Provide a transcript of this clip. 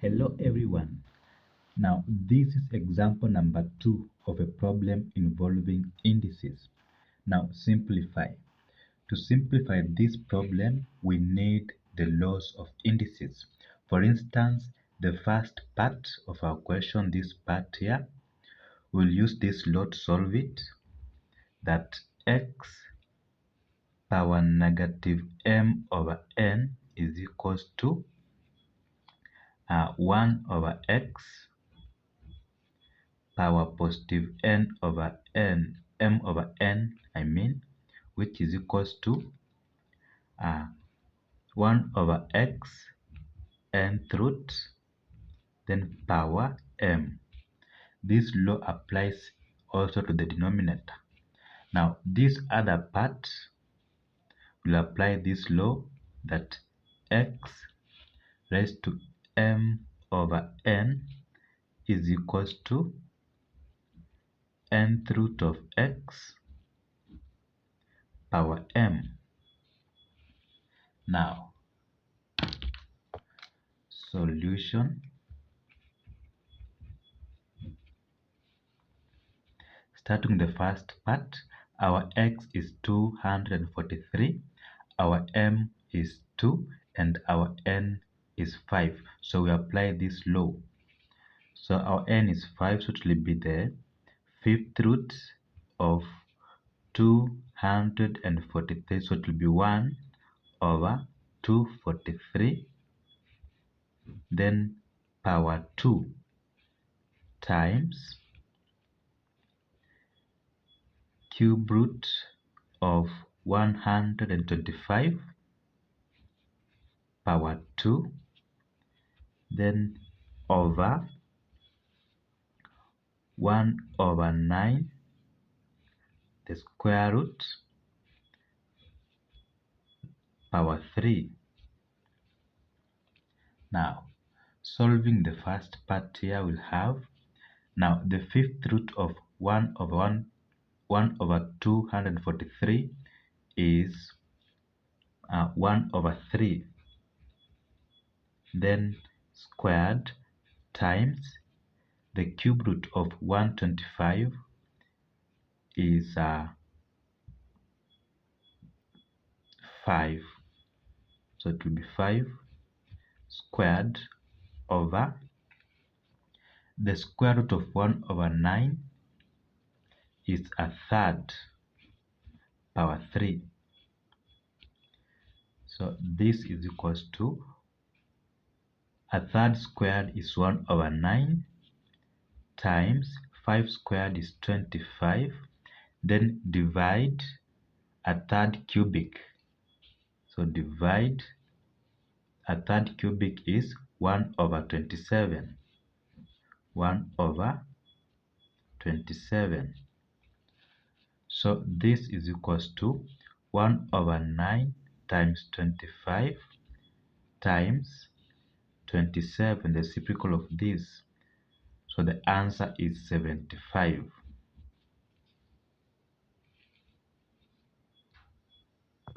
Hello everyone. Now this is example number 2 of a problem involving indices. Now simplify. To simplify this problem, we need the laws of indices. For instance, the first part of our question, this part here, we'll use this law to solve it, that x power negative m over n is equals to 1 over x power positive n over n, m over n, which is equals to 1 over x nth root, then power m. This law applies also to the denominator. Now, this other part will apply this law that x raised to m over n is equals to nth root of x power m. Now, solution. Starting the first part, our x is 243, our m is 2, and our n is 5. So we apply this law. So our n is 5, so it will be the fifth root of 243, so it will be 1 over 243, then power 2 times cube root of 125 power 2, then over 1 over 9, the square root, power 3. Now, solving the first part here, we'll have now the fifth root of 1 over 243 is 1 over 3, then squared times the cube root of 125 is 5, so it will be 5 squared over the square root of 1 over 9 is a third, power 3. So this is equals to a third squared is 1 over 9 times 5 squared is 25, then divide a third cubic. So divide a third cubic is 1 over 27. 1 over 27. So this is equals to 1 over 9 times 25 times 27, the reciprocal of this. So the answer is 75.